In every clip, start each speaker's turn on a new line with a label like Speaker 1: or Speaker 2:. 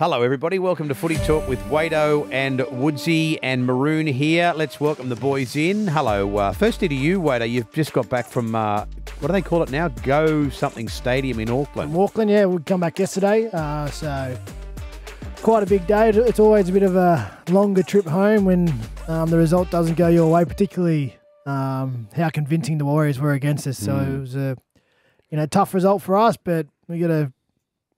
Speaker 1: Hello, everybody. Welcome to Footy Talk with Wado and Woodsy and Maroon here. Let's welcome the boys in. Hello. Firstly to you, Wado. You've just got back from, what do they call it now? Go something stadium in Auckland.
Speaker 2: From Auckland, yeah. We come back yesterday. So quite a big day. It's always a bit of a longer trip home when the result doesn't go your way, particularly how convincing the Warriors were against us. So it was a tough result for us, but we got to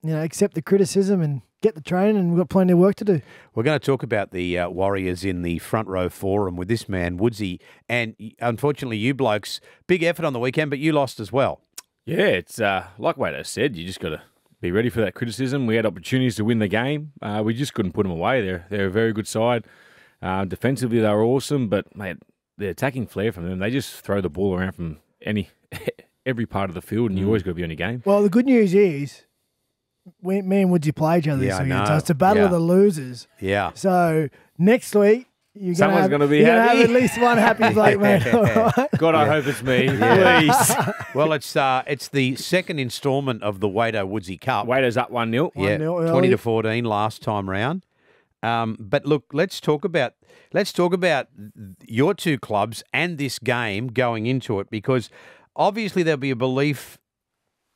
Speaker 2: accept the criticism and get the train, and we've got plenty of work to do. We're
Speaker 1: going to talk about the Warriors in the front row forum with this man, Woodsy, and unfortunately you blokes, big effort on the weekend, but you lost as well.
Speaker 3: Yeah, it's like Wado said, you just got to be ready for that criticism. We had opportunities to win the game. We just couldn't put them away. They're a very good side. Defensively, they were awesome, but, mate, the attacking flair from them, they just throw the ball around from every part of the field, and you always got to be on your game.
Speaker 2: Well, the good news is, me and Woodsy play each other this weekend, so it's a battle of the losers.
Speaker 1: Yeah.
Speaker 2: So next week,
Speaker 3: someone's going to be
Speaker 2: happy.
Speaker 3: Have
Speaker 2: at least one happy bloke, mate. Right?
Speaker 3: God, I hope it's me. Please.
Speaker 1: Well, it's the second instalment of the Wado Woodsy Cup.
Speaker 3: Wado's up 1-0.
Speaker 1: Yeah, 20-14 last time round. But look, let's talk about your two clubs and this game going into it, because obviously there'll be a belief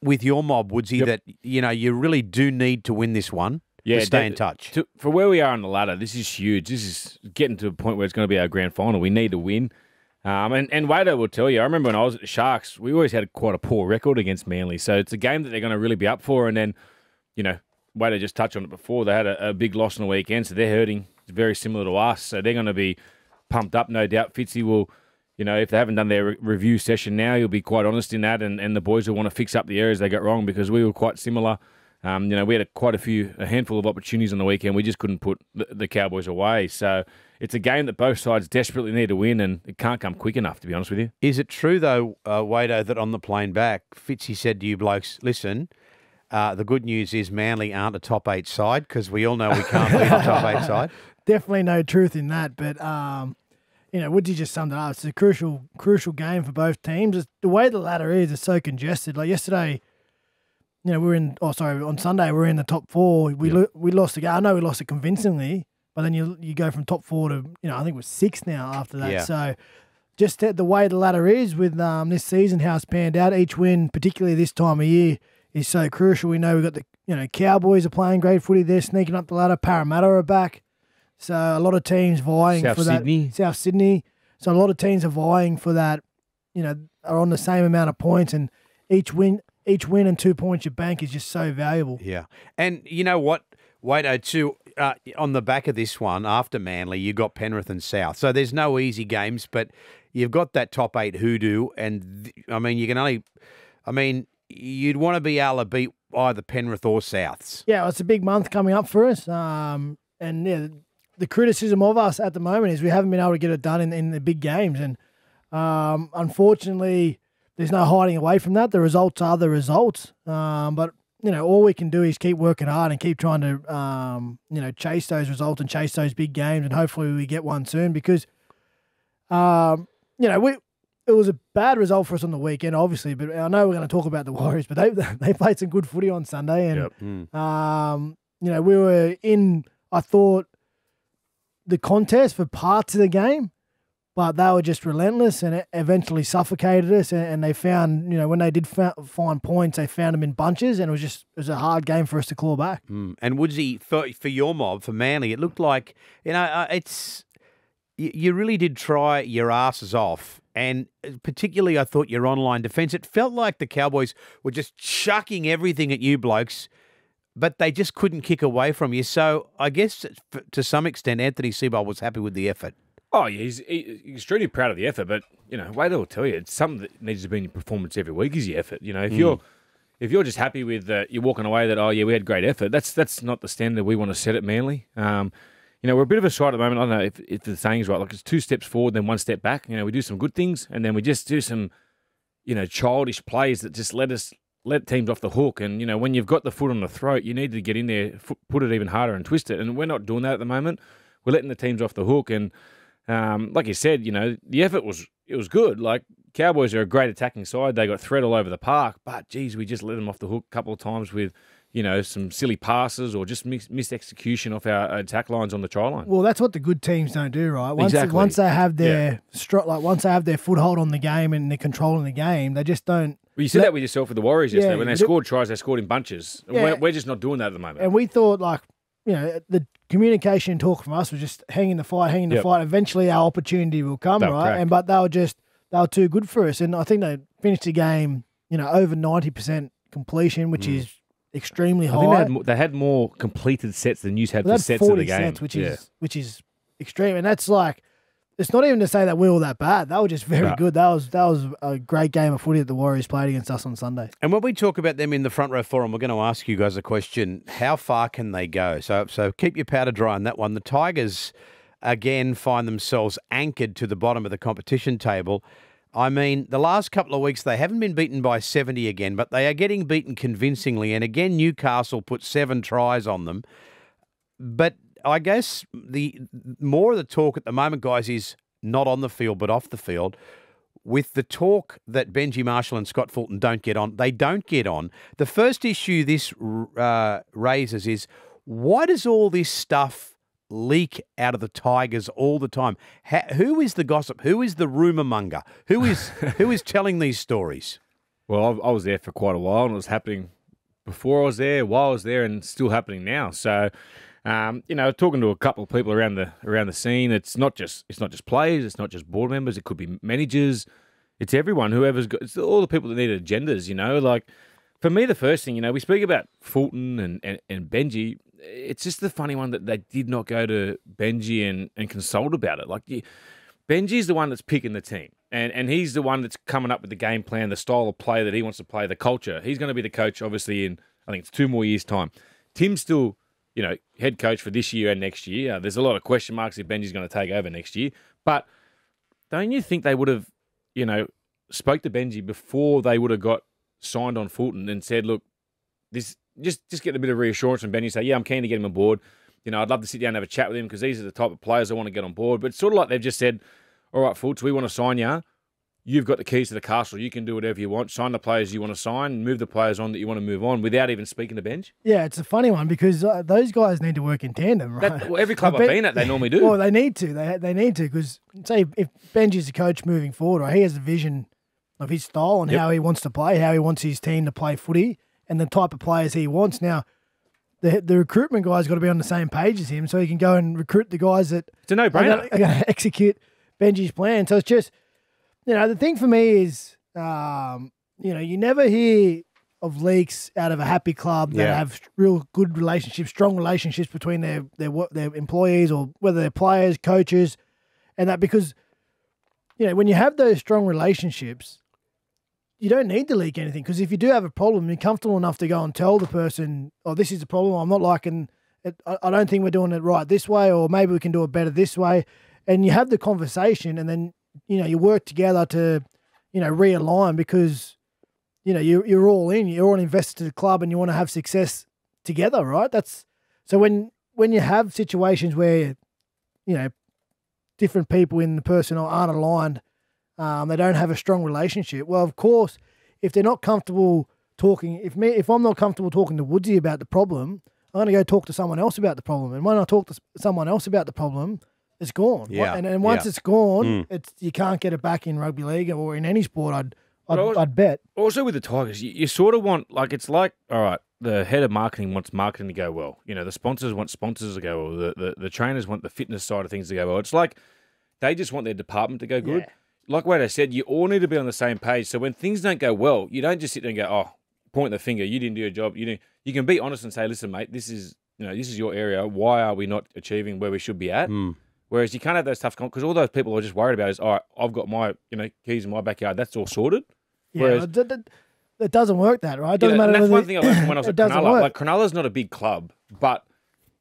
Speaker 1: with your mob, Woodsy, that you really do need to win this one to stay in touch.
Speaker 3: For where we are on the ladder, this is huge. This is getting to a point where it's going to be our grand final. We need to win. And Wado will tell you, I remember when I was at the Sharks, we always had quite a poor record against Manly. So it's a game that they're going to really be up for. And then, Wado just touched on it before. They had a big loss on the weekend, so they're hurting. It's very similar to us. So they're going to be pumped up, no doubt. Fitzy will... if they haven't done their review session now, you'll be quite honest in that, and the boys will want to fix up the areas they got wrong, because we were quite similar. We had a handful of opportunities on the weekend. We just couldn't put the Cowboys away. So it's a game that both sides desperately need to win, and it can't come quick enough, to be honest with you.
Speaker 1: Is it true, though, Wado, that on the plane back, Fitzy said to you blokes, listen, the good news is Manly aren't a top 8 side, because we all know we can't beat a top 8 side?
Speaker 2: Definitely no truth in that, but... Woodsy just summed it up. It's a crucial game for both teams. The way the ladder is, it's so congested. Like yesterday, on Sunday, we were in the top 4. We lost the game. I know we lost it convincingly, but then you go from top 4 to, I think it was 6 now after that. Yeah. So just the way the ladder is with this season, how it's panned out, each win, particularly this time of year, is so crucial. We know we've got the Cowboys are playing great footy. They're sneaking up the ladder. Parramatta are back. So a lot of teams vying for that. South Sydney. So a lot of teams are vying for that, are on the same amount of points, and each win and 2 points you bank is just so valuable.
Speaker 1: Yeah. And you know what, Wado, too, on the back of this one, after Manly, you got Penrith and South. So there's no easy games, but you've got that top 8 hoodoo, and you'd want to be able to beat either Penrith or Souths.
Speaker 2: Yeah, well, it's a big month coming up for us. The criticism of us at the moment is we haven't been able to get it done in the big games. And unfortunately, there's no hiding away from that. The results are the results. But, all we can do is keep working hard and keep trying to, chase those results and chase those big games. And hopefully we get one soon, because, it was a bad result for us on the weekend, obviously. But I know we're going to talk about the Warriors, but they played some good footy on Sunday. And, we were in, I thought, the contest for parts of the game, but they were just relentless, and it eventually suffocated us. And they found, when they did find points, they found them in bunches, and it was a hard game for us to claw back.
Speaker 1: And Woodsy, for your mob, for Manly, it looked like you really did try your asses off, and particularly I thought your online defence. It felt like the Cowboys were just chucking everything at you blokes, but they just couldn't kick away from you. So I guess to some extent, Anthony Maroon was happy with the effort.
Speaker 3: Oh, yeah, he's extremely proud of the effort. But, Wade will tell you, it's something that needs to be in your performance every week is your effort. If you're just happy with you're walking away that, we had great effort, that's not the standard we want to set at Manly. We're a bit of a side at the moment. I don't know if the saying's right. Like, it's 2 steps forward, then 1 step back. We do some good things, and then we just do some, childish plays that just let teams off the hook. And, when you've got the foot on the throat, you need to get in there, put it even harder and twist it. And we're not doing that at the moment. We're letting the teams off the hook. And like you said, the effort was good. Like, Cowboys are a great attacking side. They got threat all over the park. But, geez, we just let them off the hook a couple of times with, some silly passes or just missed execution off our attack lines on the try line.
Speaker 2: Well, that's what the good teams don't do, right?
Speaker 3: Exactly.
Speaker 2: Once they have their once they have their foothold on the game and they're controlling the game, they just don't.
Speaker 3: Well, you said that with yourself with the Warriors yesterday. When they scored tries, they scored in bunches.
Speaker 2: Yeah.
Speaker 3: We're just not doing that at the moment.
Speaker 2: And we thought, the communication and talk from us was just hanging the fight. Eventually, our opportunity will come, right?
Speaker 3: Crack.
Speaker 2: But they were too good for us. And I think they finished the game, over 90% completion, which is extremely high.
Speaker 3: I think they had more completed sets than you had for sets of the game.
Speaker 2: Sets, which is extreme. And that's it's not even to say that we were that bad. They were just very good. That was a great game of footy that the Warriors played against us on Sunday.
Speaker 1: And when we talk about them in the Front Row Forum, we're going to ask you guys a question. How far can they go? So keep your powder dry on that one. The Tigers, again, find themselves anchored to the bottom of the competition table. I mean, the last couple of weeks, they haven't been beaten by 70 again, but they are getting beaten convincingly. And again, Newcastle put 7 tries on them. But I guess the more of the talk at the moment, guys, is not on the field but off the field. With the talk that Benji Marshall and Scott Fulton don't get on, they don't get on. The first issue this raises is, why does all this stuff leak out of the Tigers all the time? Who is the gossip? Who is the rumour monger? Who is telling these stories?
Speaker 3: Well, I was there for quite a while, and it was happening before I was there, while I was there, and still happening now. So, talking to a couple of people around the scene, it's not just players, it's not just board members, it could be managers, it's everyone, it's all the people that need agendas. Like for me, the first thing, we speak about Fulton and Benji. It's just the funny one that they did not go to Benji and consult about it. Like Benji's the one that's picking the team. And he's the one that's coming up with the game plan, the style of play that he wants to play, the culture. He's going to be the coach, obviously, in, I think it's 2 more years' time. Tim's still, head coach for this year and next year. There's a lot of question marks if Benji's going to take over next year. But don't you think they would have, spoke to Benji before they would have got signed on Fulton and said, look, this just get a bit of reassurance from Benji, say, yeah, I'm keen to get him on board. I'd love to sit down and have a chat with him because these are the type of players I want to get on board. But it's sort of like they've just said, all right, Fultz, we want to sign you. You've got the keys to the castle. You can do whatever you want. Sign the players you want to sign, move the players on that you want to move on without even speaking to Benj.
Speaker 2: Yeah, it's a funny one because those guys need to work in tandem, right?
Speaker 3: Every club I've been at, they normally do.
Speaker 2: Well, they need to. They need to because, say, if Benj is the coach moving forward, right, he has a vision of his style and how he wants to play, how he wants his team to play footy and the type of players he wants. Now, the recruitment guy's got to be on the same page as him so he can go and recruit the guys that
Speaker 3: it's a no-brainer.
Speaker 2: are going to execute Benji's plan. So it's just, the thing for me is, you never hear of leaks out of a happy club that have real good relationships, strong relationships between their employees or whether they're players, coaches, and that because, when you have those strong relationships, you don't need to leak anything because if you do have a problem, you're comfortable enough to go and tell the person, oh, this is the problem, I'm not liking it, I don't think we're doing it right this way, or maybe we can do it better this way. And you have the conversation and then, you work together to, realign because, you're all in, you're all invested to the club and you want to have success together, right? So when you have situations where, different people in the personnel aren't aligned, they don't have a strong relationship. Well, of course, if they're not comfortable talking, if I'm not comfortable talking to Woodsy about the problem, I'm going to go talk to someone else about the problem. And when I talk to someone else about the problem, it's gone.
Speaker 1: Yeah.
Speaker 2: And once it's gone, you can't get it back in rugby league or in any sport, I'd bet.
Speaker 3: Also with the Tigers, you sort of want, it's like, all right, the head of marketing wants marketing to go well. The sponsors want sponsors to go well. The trainers want the fitness side of things to go well. It's like they just want their department to go good. Yeah. Like what I said, you all need to be on the same page. So when things don't go well, you don't just sit there and go, oh, point the finger, you didn't do your job. You can be honest and say, listen, mate, this is your area. Why are we not achieving where we should be at? Whereas you can't have those tough because all those people are just worried about is, all right, I've got my keys in my backyard. That's all sorted.
Speaker 2: Yeah,
Speaker 3: whereas,
Speaker 2: it doesn't work that, right? It doesn't matter.
Speaker 3: And that's one thing I learned when I was at Cronulla.
Speaker 2: Work.
Speaker 3: Cronulla's not a big club, but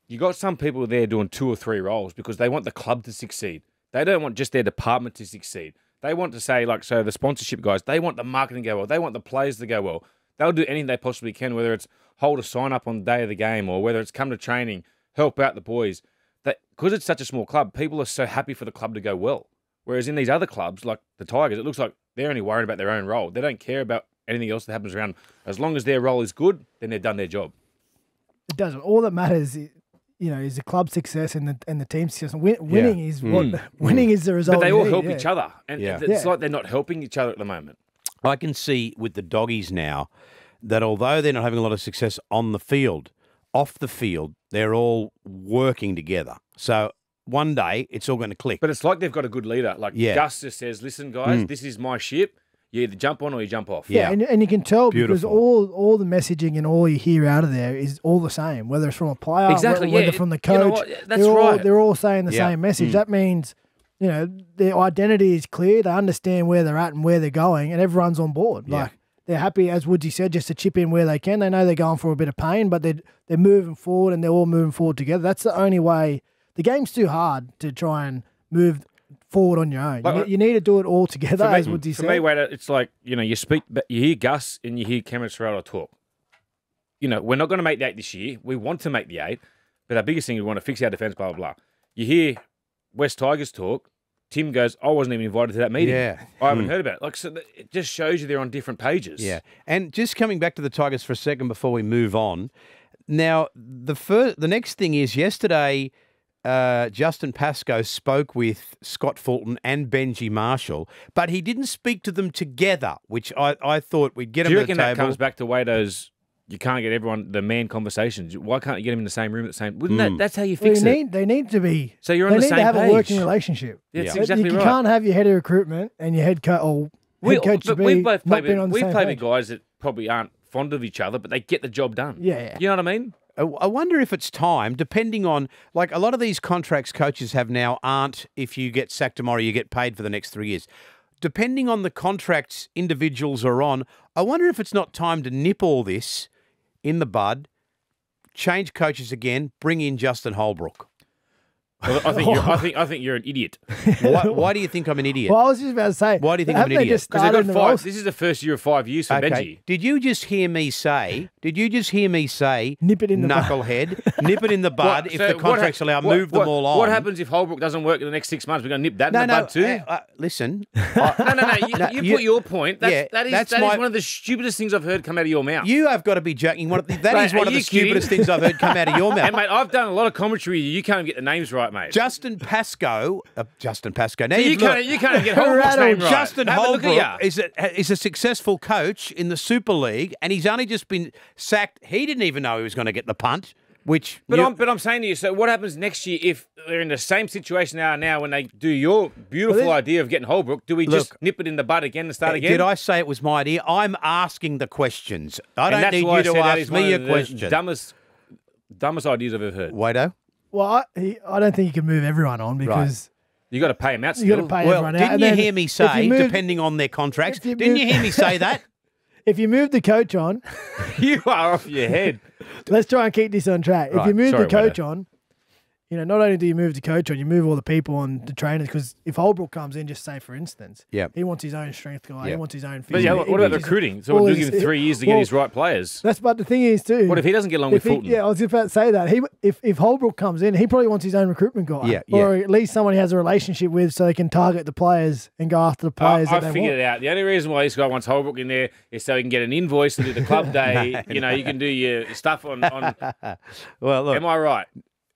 Speaker 3: you got some people there doing 2 or 3 roles because they want the club to succeed. They don't want just their department to succeed. They want to say, so the sponsorship guys, they want the marketing to go well. They want the players to go well. They'll do anything they possibly can, whether it's hold a sign up on the day of the game or whether it's come to training, help out the boys. Because it's such a small club, people are so happy for the club to go well. Whereas in these other clubs, like the Tigers, it looks like they're only worried about their own role. They don't care about anything else that happens around them. As long as their role is good, then they've done their job.
Speaker 2: It doesn't. All that matters, is the club success and the team success. And winning is winning is the result.
Speaker 3: But they all
Speaker 2: you
Speaker 3: help
Speaker 2: need,
Speaker 3: each other, and it's like they're not helping each other at the moment.
Speaker 1: I can see with the doggies now that although they're not having a lot of success on the field, off the field, they're all working together. So one day it's all going to click.
Speaker 3: But it's like they've got a good leader. Like Gus just says, listen, guys, this is my ship. You either jump on or you jump off.
Speaker 2: Yeah, and you can tell because
Speaker 1: Beautiful.
Speaker 2: all the messaging and all you hear out of there is all the same, whether it's from a player,
Speaker 3: Exactly,
Speaker 2: whether from the coach.
Speaker 3: You know what? That's right.
Speaker 2: They're all saying the same message. That means, their identity is clear. They understand where they're at and where they're going, and everyone's on board.
Speaker 1: Yeah.
Speaker 2: Like they're happy, as Woodsy said, just to chip in where they can. They know they're going for a bit of pain, but they're moving forward and they're all moving forward together. That's the only way. The game's too hard to try and move forward on your own.
Speaker 3: Like,
Speaker 2: you need to do it all together, as Woodsy said.
Speaker 3: For me, Wader, it's like, you hear Gus and you hear Cameron Serrano talk. We're not going to make the 8 this year. We want to make the 8, but our biggest thing is we want to fix our defence, blah, blah, blah. You hear West Tigers talk. Tim goes, I wasn't even invited to that meeting.
Speaker 1: Yeah.
Speaker 3: I haven't heard about it. It just shows you they're on different pages.
Speaker 1: Yeah. And just coming back to the Tigers for a second before we move on. Now, the next thing is yesterday, Justin Pascoe spoke with Scott Fulton and Benji Marshall, but he didn't speak to them together, which I thought we'd get
Speaker 3: Do
Speaker 1: them
Speaker 3: you
Speaker 1: at the
Speaker 3: reckon
Speaker 1: table.
Speaker 3: that comes back to Wado's, you can't get everyone, the man conversations? Why can't you get them in the same room at the same? Wouldn't that's how you fix it?
Speaker 2: They need to be.
Speaker 3: So you're on the same page.
Speaker 2: They need to have a working relationship.
Speaker 3: That's
Speaker 1: Yeah.
Speaker 3: exactly
Speaker 2: you
Speaker 3: right.
Speaker 2: can't have your head of recruitment and your head coach to be
Speaker 3: We've both
Speaker 2: not
Speaker 3: played
Speaker 2: being on the
Speaker 3: we've
Speaker 2: same
Speaker 3: played
Speaker 2: page.
Speaker 3: with guys that probably aren't fond of each other, but they get the job done.
Speaker 2: Yeah.
Speaker 3: You know what I mean?
Speaker 1: I wonder if it's time, depending on, like a lot of these contracts coaches have now aren't, if you get sacked tomorrow, you get paid for the next 3 years. Depending on the contracts individuals are on, I wonder if it's not time to nip all this in the bud, change coaches again, bring in Justin Holbrook.
Speaker 3: Well, I think you're an idiot.
Speaker 1: Why do you think I'm an idiot?
Speaker 2: Well, I was just about to say.
Speaker 1: Why do you think I'm an
Speaker 2: haven't they
Speaker 1: idiot?
Speaker 2: just
Speaker 3: Because they've
Speaker 2: started
Speaker 3: got
Speaker 2: in the
Speaker 3: 5.
Speaker 2: roles?
Speaker 3: This is the first year of 5 years for Benji.
Speaker 1: Did you just hear me say?
Speaker 2: Nip it in the bud.
Speaker 1: knucklehead? Nip it in the bud. If the contracts allow, move them all on.
Speaker 3: What happens if Holbrook doesn't work in the next 6 months? We're going to nip that in the bud too.
Speaker 1: Listen.
Speaker 3: No. You put your point. That is one of the stupidest things I've heard come out of your mouth.
Speaker 1: You have got to be joking. That is
Speaker 3: Mate,
Speaker 1: one
Speaker 3: are
Speaker 1: of the
Speaker 3: you kidding?
Speaker 1: stupidest things I've heard come out of your mouth.
Speaker 3: And mate, I've done a lot of commentary. You can't even get the names right, mate.
Speaker 1: Justin Pascoe. Now
Speaker 3: You can't even get Holbrook's name right.
Speaker 1: Justin
Speaker 3: Have a look
Speaker 1: Holbrook
Speaker 3: at ya.
Speaker 1: is a successful coach in the Super League, and he's only just been sacked. He didn't even know he was going to get the punt.
Speaker 3: But I'm saying to you, so what happens next year if they're in the same situation they are now when they do your beautiful idea of getting Holbrook? Do we just nip it in the bud again and start again?
Speaker 1: Did I say it was my idea? I'm asking the questions. I don't need
Speaker 3: why
Speaker 1: you
Speaker 3: I
Speaker 1: to
Speaker 3: said that
Speaker 1: ask
Speaker 3: is one
Speaker 1: me a
Speaker 3: of the
Speaker 1: question.
Speaker 3: Dumbest ideas I've ever heard.
Speaker 1: Wado?
Speaker 2: Well, I don't think you can move everyone on because
Speaker 3: You got to pay them out still.
Speaker 2: you got to pay
Speaker 1: Well,
Speaker 2: everyone out.
Speaker 1: didn't
Speaker 2: And
Speaker 1: you
Speaker 2: then
Speaker 1: hear me
Speaker 2: if
Speaker 1: say,
Speaker 2: you move-
Speaker 1: depending on their contracts?
Speaker 2: if you
Speaker 1: Didn't
Speaker 2: move-
Speaker 1: you hear me say that?
Speaker 2: If you move the coach on,
Speaker 3: You are off your head.
Speaker 2: let's try and keep this on track. If
Speaker 3: Right,
Speaker 2: you move
Speaker 3: sorry,
Speaker 2: the coach
Speaker 3: Wado.
Speaker 2: on, not only do you move the coach on, you move all the people on the trainers. Because if Holbrook comes in, just say for instance,
Speaker 1: Yep.
Speaker 2: he wants his own strength guy, he
Speaker 1: Yep.
Speaker 2: wants his own.
Speaker 3: But yeah,
Speaker 2: physio,
Speaker 3: what
Speaker 2: he
Speaker 3: about
Speaker 2: wants his-
Speaker 3: recruiting? So
Speaker 2: all
Speaker 3: we'll
Speaker 2: his-
Speaker 3: give him 3 years to get his right players.
Speaker 2: But the thing is too.
Speaker 3: What if he doesn't get along with Fulton?
Speaker 2: I was just about to say that. If Holbrook comes in, he probably wants his own recruitment guy.
Speaker 1: Yeah,
Speaker 2: Or at least someone he has a relationship with so they can target the players and go after the players
Speaker 3: I
Speaker 2: that they
Speaker 3: figured
Speaker 2: want.
Speaker 3: it out. The only reason why this guy wants Holbrook in there is so he can get an invoice to do the club day. You can do your stuff on
Speaker 1: Well, look,
Speaker 2: Oh,
Speaker 3: am I right?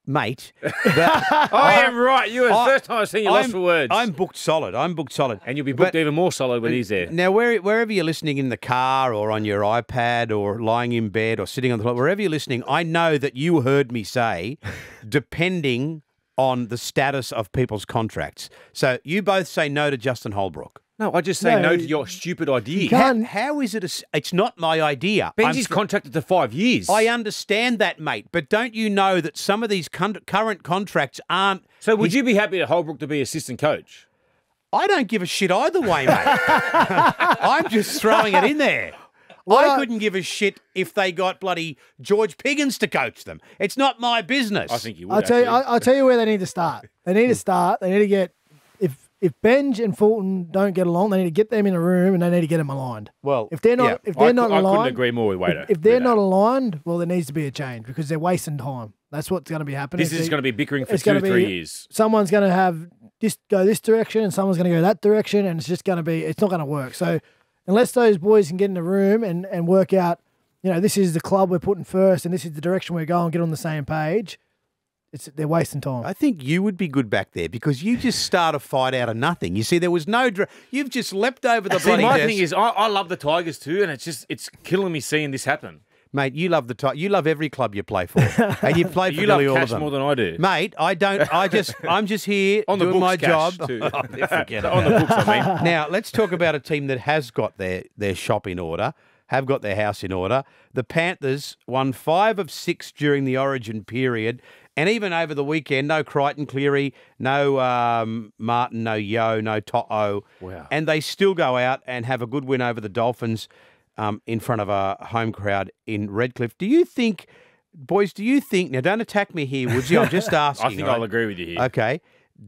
Speaker 1: mate.
Speaker 3: I am right. You were the first time I've seen you lost for words.
Speaker 1: I'm booked solid.
Speaker 3: And you'll be booked even more solid when he's there.
Speaker 1: Now, wherever you're listening in the car or on your iPad or lying in bed or sitting on the floor, wherever you're listening, I know that you heard me say, depending on the status of people's contracts. So you both say no to Justin Holbrook.
Speaker 3: No, I just say no to your stupid idea.
Speaker 1: How is it? It's not my idea.
Speaker 3: Benji's contracted to 5 years.
Speaker 1: I understand that, mate. But don't you know that some of these current contracts aren't?
Speaker 3: So would you be happy to Holbrook to be assistant coach?
Speaker 1: I don't give a shit either way, mate. I'm just throwing it in there. I couldn't give a shit if they got bloody George Piggins to coach them. It's not my business.
Speaker 3: I think you would.
Speaker 2: I'll tell you where they need to start. They need to start. They need to get if Benj and Fulton don't get along, they need to get them in a room and they need to get them aligned.
Speaker 1: Well,
Speaker 2: if they're not,
Speaker 1: yeah.
Speaker 2: not aligned,
Speaker 3: I couldn't agree more with Wader.
Speaker 2: If they're not aligned, well, there needs to be a change because they're wasting time. That's what's going to be happening.
Speaker 3: This is going to be bickering for
Speaker 2: it's
Speaker 3: 2
Speaker 2: gonna
Speaker 3: or
Speaker 2: be-
Speaker 3: 3 years.
Speaker 2: Someone's going to have go this direction and someone's going to go that direction, and it's just going to be. It's not going to work. So unless those boys can get in the room and work out this is the club we're putting first and this is the direction we're going, get on the same page, they're wasting time.
Speaker 1: I think you would be good back there because you just start a fight out of nothing. You see, there was no... You've just leapt over the bloody
Speaker 3: my
Speaker 1: desk.
Speaker 3: thing is, I love the Tigers too, and it's killing me seeing this happen.
Speaker 1: Mate, you love you love every club you play for, and you play for
Speaker 3: You love
Speaker 1: nearly all of
Speaker 3: cash
Speaker 1: them.
Speaker 3: more than I do.
Speaker 1: Mate, I don't. I'm just here
Speaker 3: On the
Speaker 1: doing
Speaker 3: books,
Speaker 1: my
Speaker 3: cash
Speaker 1: job.
Speaker 3: too.
Speaker 1: Forget
Speaker 3: On the books, I mean.
Speaker 1: Now, let's talk about a team that has got their shop in order, have got their house in order. The Panthers won 5 of 6 during the Origin period, and even over the weekend, no Crichton Cleary, no Martin, no Yo, no To'o.
Speaker 3: Wow.
Speaker 1: And they still go out and have a good win over the Dolphins in front of a home crowd in Redcliffe. Do you think, boys, now don't attack me here, Woodsy, I'm just asking.
Speaker 3: I think I'll agree with you here.
Speaker 1: Okay.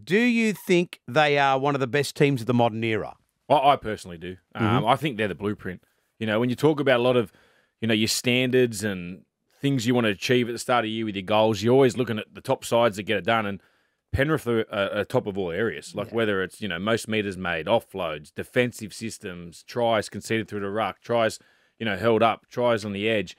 Speaker 1: Do you think they are one of the best teams of the modern era?
Speaker 3: I personally do. I think they're the blueprint. When you talk about a lot of, your standards and things you want to achieve at the start of the year with your goals, you're always looking at the top sides that get it done. And Penrith are top of all areas, whether it's, most meters made, offloads, defensive systems, tries conceded through the ruck, tries, held up, tries on the edge.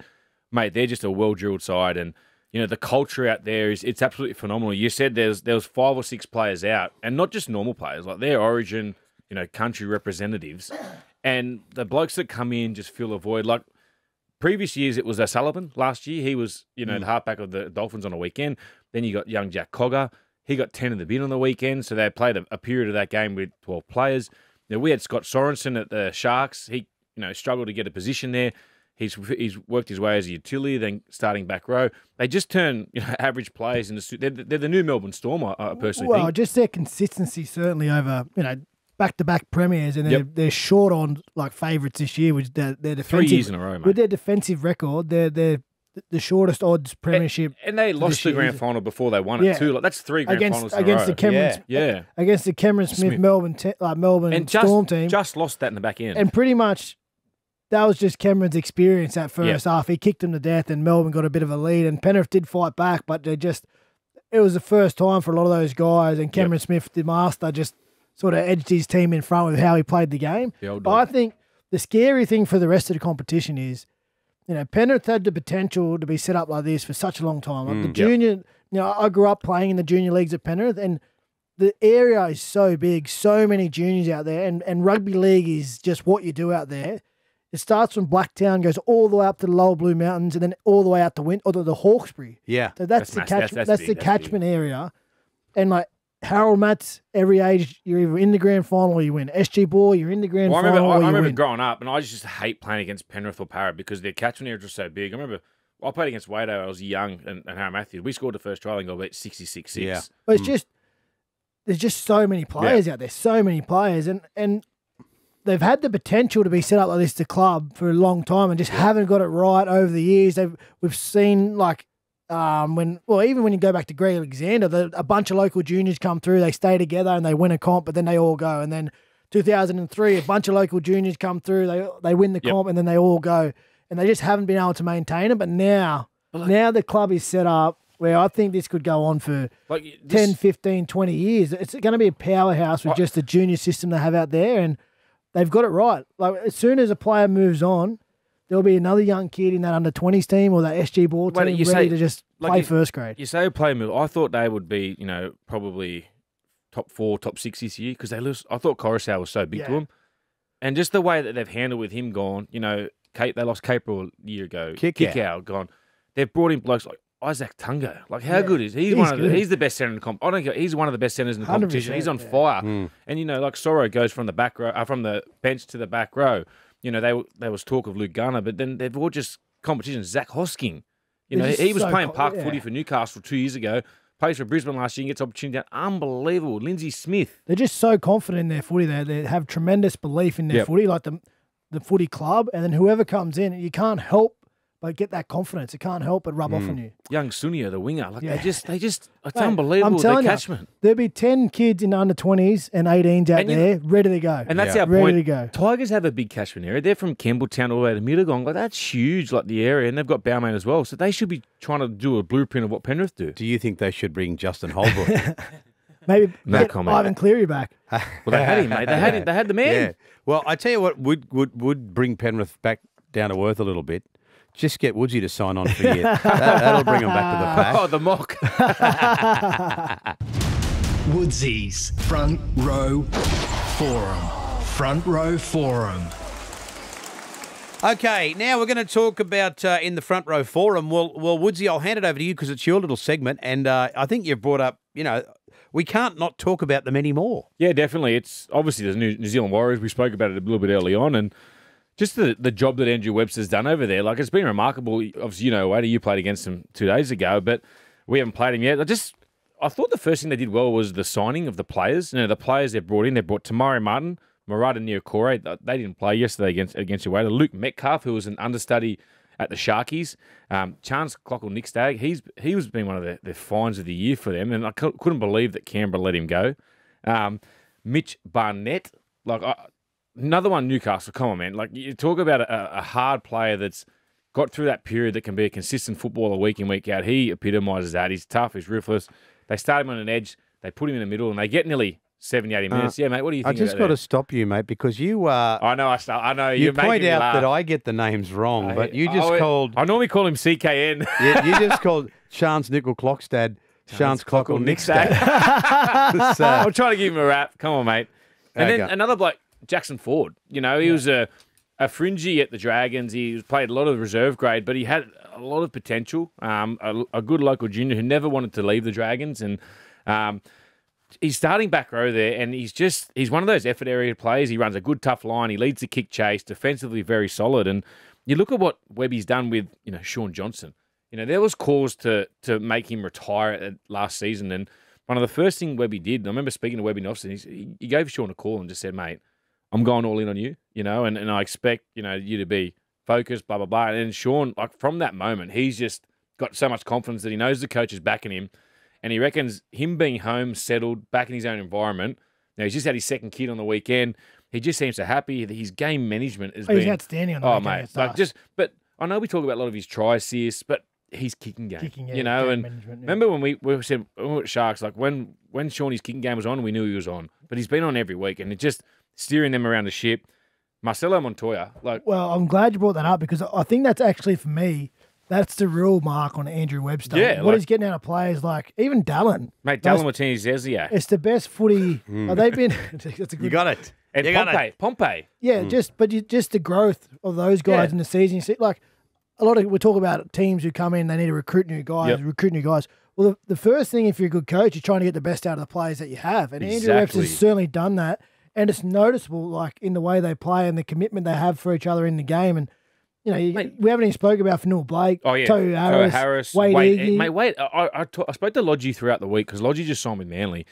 Speaker 3: Mate, they're just a well-drilled side. And, the culture out there it's absolutely phenomenal. You said there was 5 or 6 players out, and not just normal players, like their Origin, country representatives. And the blokes that come in just fill a void. Like previous years, it was Sullivan. Last year, he was, the halfback of the Dolphins on a weekend. Then you got young Jack Cogger. He got 10 in the bin on the weekend, so they played a period of that game with 12 players. Now, we had Scott Sorensen at the Sharks. He, struggled to get a position there. He's worked his way as a utility, then starting back row. They just turn average players into... They're the new Melbourne Storm, I personally think.
Speaker 2: Well, just their consistency certainly over, back-to-back premiers, and they're short on favourites this year, which their defensive...
Speaker 3: 3 years in a row, mate.
Speaker 2: With their defensive record, they're the shortest odds premiership.
Speaker 3: And they lost the grand final before they won it too. That's 3 grand finals in a row.
Speaker 2: Against the Cameron, against the Cameron Smith. Melbourne
Speaker 3: and
Speaker 2: Storm team.
Speaker 3: Just lost that in the back end.
Speaker 2: And pretty much that was just Cameron's experience that first half. He kicked them to death, and Melbourne got a bit of a lead. And Penrith did fight back, but it was the first time for a lot of those guys. And Cameron Smith, the master, just sort of edged his team in front with how he played the game. But I think the scary thing for the rest of the competition is, Penrith had the potential to be set up like this for such a long time. Like the junior, I grew up playing in the junior leagues at Penrith, and the area is so big, so many juniors out there, and rugby league is just what you do out there. It starts from Blacktown, goes all the way up to the Lower Blue Mountains, and then all the way out to the Hawkesbury.
Speaker 1: Yeah,
Speaker 2: so that's the catchment area, and Harold Matts, every age, you're either in the grand final or you win. SG Ball, you're in the grand final or you
Speaker 3: I remember
Speaker 2: win.
Speaker 3: growing up, and I just hate playing against Penrith or Parrot because their catchment areas were so big. I remember I played against Wado. I was young, and Harold Matthews. We scored the first try and got beat 66-6.
Speaker 1: Yeah.
Speaker 2: But there's just so many players out there, so many players, and they've had the potential to be set up like this, the club, for a long time, and just haven't got it right over the years. We've seen even when you go back to Greg Alexander, a bunch of local juniors come through, they stay together and they win a comp, but then they all go. And then 2003, a bunch of local juniors come through, they win the comp, and then they all go. And they just haven't been able to maintain it. But now the club is set up where I think this could go on for 10, 15, 20 years. It's going to be a powerhouse with just the junior system they have out there, and they've got it right. As soon as a player moves on, there'll be another young kid in that under-20s team or that SG Ball team ready to just play first grade.
Speaker 3: You say play move. I thought they would be, probably top 4, top 6 this year because I thought Coruscant was so big to them. And just the way that they've handled with him gone, they lost Caper a year ago. Kick out gone. They've brought in blokes like Isaac Tungo. How good is he? He's the best centre in the comp. I don't care. He's one of the best centres in the competition. He's on fire. And Sorrow goes from the back row, from the bench to the back row. There was talk of Luke Garner, but then they've all just competitions. Zach Hosking, he was playing park footy for Newcastle 2 years ago. Plays for Brisbane last year and gets opportunity. Unbelievable. Lindsay Smith.
Speaker 2: They're just so confident in their footy. They have tremendous belief in their footy, like the footy club. And then whoever comes in, you can't help but get that confidence. It can't help but rub off on you.
Speaker 3: Young Sunia, the winger, they just, it's unbelievable.
Speaker 2: I'm telling
Speaker 3: the catchment.
Speaker 2: There'll be 10 kids in the under 20s and 18s out there ready to go.
Speaker 3: And that's our
Speaker 2: ready
Speaker 3: point.
Speaker 2: To go.
Speaker 3: Tigers have a big catchment area. They're from Campbelltown all the way to Mittagong. That's huge, the area, and they've got Balmain as well. So they should be trying to do a blueprint of what Penrith do.
Speaker 1: Do you think they should bring Justin Holbrook?
Speaker 2: Maybe
Speaker 3: no comment.
Speaker 2: Ivan Cleary back.
Speaker 3: Well, they had him, mate. They had the man.
Speaker 1: Yeah. Well, I tell you what would bring Penrith back down to earth a little bit. Just get Woodsy to sign on for you. That'll bring him back to the pack.
Speaker 3: Oh, the mock.
Speaker 4: Woodsy's Front Row Forum. Front Row Forum.
Speaker 1: Okay, now we're going to talk about in the Front Row Forum. Well, Woodsy, I'll hand it over to you because it's your little segment, and I think you've brought up, we can't not talk about them anymore.
Speaker 3: Yeah, definitely. It's obviously the New Zealand Warriors. We spoke about it a little bit early on, and just the job that Andrew Webster's done over there. Like, it's been remarkable. Obviously, Wade, you played against him 2 days ago, but we haven't played him yet. I thought the first thing they did well was the signing of the players. The players they've brought in. They brought Tamari Martin, Murata Niokore. They didn't play yesterday against Wade. Luke Metcalf, who was an understudy at the Sharkies. Chance Clockle-Nickstag, he was been one of the finds of the year for them, and I couldn't believe that Canberra let him go. Mitch Barnett, another one, Newcastle. Come on, man. Like, you talk about a hard player that's got through that period that can be a consistent footballer week in, week out. He epitomises that. He's tough. He's ruthless. They start him on an edge. They put him in the middle, and they get nearly 70, 80 minutes. Yeah, mate, what do you think?
Speaker 1: I just got to stop you, mate, because you
Speaker 3: I know.
Speaker 1: You point out
Speaker 3: laugh.
Speaker 1: that I get the names wrong, but you just called.
Speaker 3: I normally call him CKN.
Speaker 1: you just called Chance Nickel-Clockstad. Chance Clockle-Nickstad.
Speaker 3: I'm trying to give him a rap. Come on, mate. And then another bloke, Jackson Ford. He was a fringy at the Dragons. He played a lot of reserve grade, but he had a lot of potential. A good local junior who never wanted to leave the Dragons, and he's starting back row there, and he's one of those effort area players. He runs a good tough line. He leads the kick chase, defensively very solid. And you look at what Webby's done with Sean Johnson. There was cause to make him retire last season, and one of the first things Webby did, I remember speaking to Webby in Austin, he gave Sean a call and just said, "Mate, I'm going all in on you, and I expect, you to be focused, blah, blah, blah." And Sean, from that moment, he's just got so much confidence that he knows the coach is backing him, and he reckons him being home, settled, back in his own environment. He's just had his second kid on the weekend. He just seems so happy. His game management has been...
Speaker 2: He's outstanding on the weekend.
Speaker 3: Mate. But I know we talk about a lot of his try assists, but his kicking game, and remember when we said when we were at Sharks, when Sean, his kicking game was on, we knew he was on, but he's been on every week, and it's just steering them around the ship. Marcelo Montoya,
Speaker 2: well, I'm glad you brought that up because I think that's actually, for me, that's the real mark on Andrew Webster.
Speaker 3: Yeah,
Speaker 2: what he's getting out of players, even Dallin.
Speaker 3: Mate, Dallin Martinez-Zeziak.
Speaker 2: It's the best footy. They've been. That's a good,
Speaker 1: you got it.
Speaker 3: And Pompey.
Speaker 2: Yeah, just the growth of those guys in the season. You see, a lot of we talk about teams who come in, they need to recruit new guys. Well, the first thing, if you're a good coach, you're trying to get the best out of the players that you have, and Andrew Webster's certainly done that. And it's noticeable, in the way they play and the commitment they have for each other in the game. And we haven't even spoken about Fanua Blake, Tohu Harris, Wade Iggy.
Speaker 3: Mate, wait, I spoke to Lodgy throughout the week because Lodgy just signed with Manly,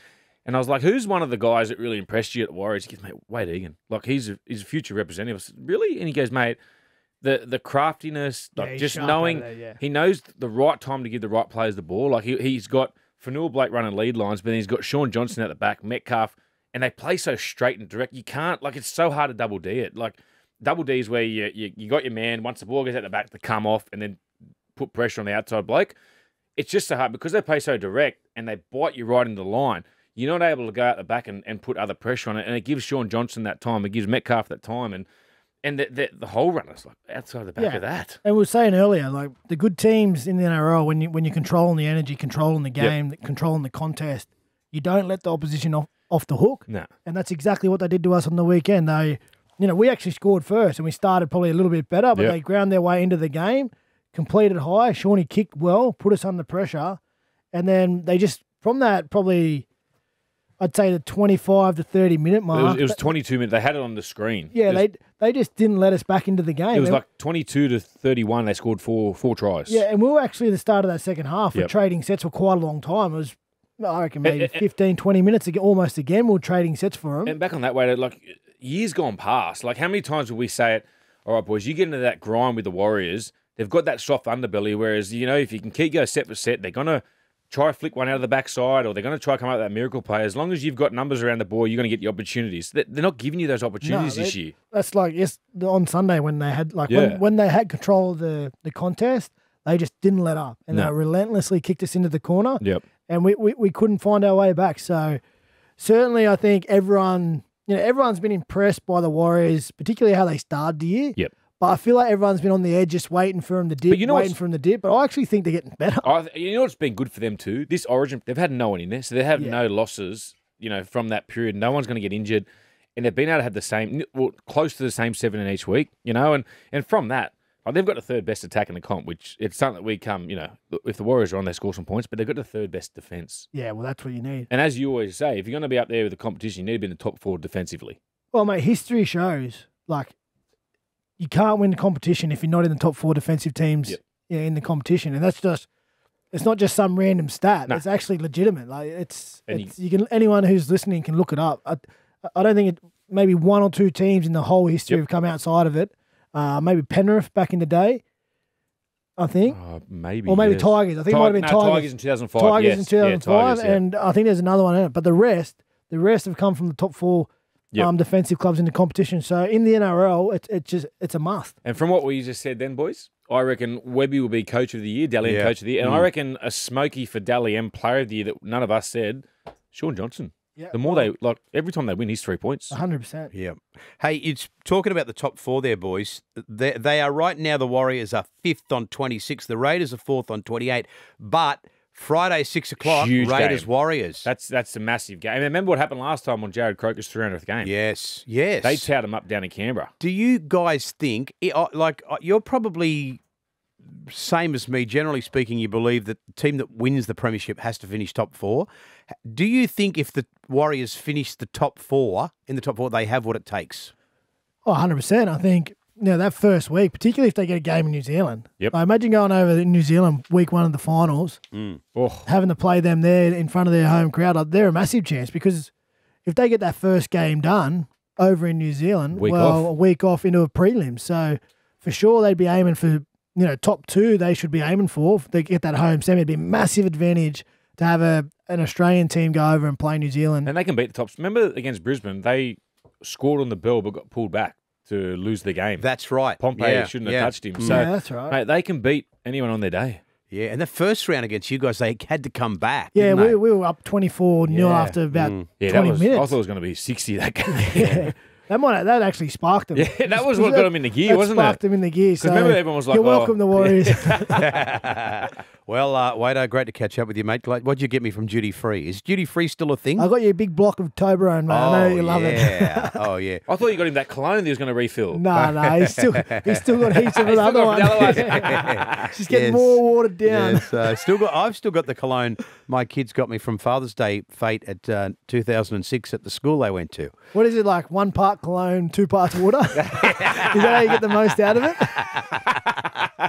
Speaker 3: and I was like, "Who's one of the guys that really impressed you at the Warriors?" He goes, "Mate, Wade Egan. He's a future representative." I said, "Really?" And he goes, "Mate, the craftiness, just knowing he knows the right time to give the right players the ball. He's got Fanua Blake running lead lines, but then he's got Sean Johnson at the back, Metcalf." And they play so straight and direct. You can't, it's so hard to double D it. Double D is where you got your man, once the ball goes out the back, to come off and then put pressure on the outside bloke. It's just so hard because they play so direct and they bite you right into the line. You're not able to go out the back and put other pressure on it. And it gives Sean Johnson that time. It gives Metcalf that time. And the whole runners, outside the back of that.
Speaker 2: And we were saying earlier, the good teams in the NRL, when you're controlling the energy, controlling the game, controlling the contest, you don't let the opposition off the hook.
Speaker 3: No.
Speaker 2: And that's exactly what they did to us on the weekend. We actually scored first and we started probably a little bit better, but they ground their way into the game, completed high. Shawnee kicked well, put us under pressure. And then they just, from that, probably, I'd say the 25 to 30 minute mark.
Speaker 3: It was 22 minutes. They had it on the screen.
Speaker 2: Yeah, they just didn't let us back into the game.
Speaker 3: It was 22 to 31. They scored four tries.
Speaker 2: Yeah, and we were actually at the start of that second half. We're trading sets for quite a long time. It was, I reckon, maybe 15, 20 minutes almost again. We were trading sets for them.
Speaker 3: And back on that way, years gone past, how many times would we say it, all right, boys, you get into that grind with the Warriors, they've got that soft underbelly, whereas, if you can keep going set for set, they're going to try flick one out of the backside or they're going to try come up with that miracle play. As long as you've got numbers around the ball, you're going to get the opportunities. They're not giving you those opportunities this year.
Speaker 2: That's on Sunday when they had, when they had control of the contest, they just didn't let up. And they relentlessly kicked us into the corner.
Speaker 3: Yep.
Speaker 2: And we couldn't find our way back. So certainly I think everyone's been impressed by the Warriors, particularly how they started the year.
Speaker 3: Yep.
Speaker 2: But I feel like everyone's been on the edge just waiting for him to dip, waiting for him to dip. But I actually think they're getting better.
Speaker 3: You know what's been good for them too? This Origin, they've had no one in there, so they have no losses, from that period. No one's going to get injured. And they've been able to have the same, close to the same 7 in each week, and from that, they've got the third best attack in the comp, which it's something that we come, if the Warriors are on, they score some points, but they've got the third best defence.
Speaker 2: Yeah, well, that's what you need.
Speaker 3: And as you always say, if you're going to be up there with the competition, you need to be in the top 4 defensively.
Speaker 2: Well, mate, history shows, you can't win the competition if you're not in the top 4 defensive teams in the competition. And that's just, it's not just some random stat. No. It's actually legitimate. Anyone who's listening can look it up. I don't think maybe 1 or 2 teams in the whole history have come outside of it. Maybe Penrith back in the day, I think.
Speaker 3: Maybe.
Speaker 2: Or maybe Tigers. I think it might have been Tigers.
Speaker 3: Tigers in 2005.
Speaker 2: Tigers in 2005.
Speaker 3: Tigers,
Speaker 2: and I think there's another one in it. But the rest have come from the top 4 defensive clubs in the competition. So in the NRL, it's a must.
Speaker 3: And from what we just said then, boys, I reckon Webby will be Coach of the Year, Dally M Coach of the Year. And I reckon a smoky for Dally M Player of the Year that none of us said, Sean Johnson. Yeah, the more every time they win, he's 3 points.
Speaker 2: 100%.
Speaker 1: Yeah. Hey, it's talking about the top 4 there, boys. They are right now, the Warriors are 5th on 26. The Raiders are 4th on 28. But Friday, 6 o'clock, Raiders, Warriors.
Speaker 3: That's a massive game. And remember what happened last time on Jared Croker's 300th game?
Speaker 1: Yes.
Speaker 3: They towed him up down in Canberra.
Speaker 1: Do you guys think, you're probably same as me, generally speaking, you believe that the team that wins the premiership has to finish top 4. Do you think if the Warriors finish the top 4, they have what it takes?
Speaker 2: Oh, 100%. I think, that first week, particularly if they get a game in New Zealand.
Speaker 3: Yep.
Speaker 2: I imagine going over to New Zealand week 1 of the finals, having to play them there in front of their home crowd, they're a massive chance because if they get that first game done over in New Zealand, a week off into a prelim. So for sure they'd be aiming for, top 2 they should be aiming for. If they get that home semi, it'd be a massive advantage to have an Australian team go over and play New Zealand.
Speaker 3: And they can beat the tops. Remember against Brisbane, they scored on the bell but got pulled back to lose the game.
Speaker 1: That's right.
Speaker 3: Pompey shouldn't have touched him. So,
Speaker 2: that's right.
Speaker 3: Mate, they can beat anyone on their day.
Speaker 1: Yeah, and the first round against you guys, they had to come back.
Speaker 2: Yeah, we were up 24-0 after about 20 minutes.
Speaker 3: I thought it was going to be 60 that game.
Speaker 2: That actually sparked them.
Speaker 3: Yeah, that was what got them in the gear, wasn't it?
Speaker 2: Sparked them in the gear. So
Speaker 3: remember everyone was like,
Speaker 2: you're welcome, the Warriors.
Speaker 1: Well, Wado, great to catch up with you, mate. What'd you get me from Duty Free? Is Duty Free still a thing?
Speaker 2: I got you a big block of Toblerone, mate. I know you love it.
Speaker 1: Oh, yeah.
Speaker 3: I thought you got him that cologne that he was going to refill.
Speaker 2: No, he's still got heaps of another one. She's getting more watered down.
Speaker 1: Yes, I've still got the cologne my kids got me from Father's Day fete at 2006 at the school they went to.
Speaker 2: What is it like? 1 part cologne, 2 parts water? Is that how you get the most out of it?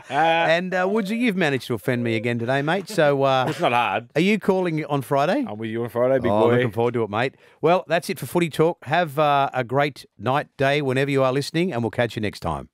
Speaker 1: And Woodsy, you've managed to offend me again today, mate. So
Speaker 3: it's not hard.
Speaker 1: Are you calling on Friday?
Speaker 3: I'm with you on Friday, big boy.
Speaker 1: Looking forward to it, mate. Well, that's it for Footy Talk. Have a great night, day, whenever you are listening, and we'll catch you next time.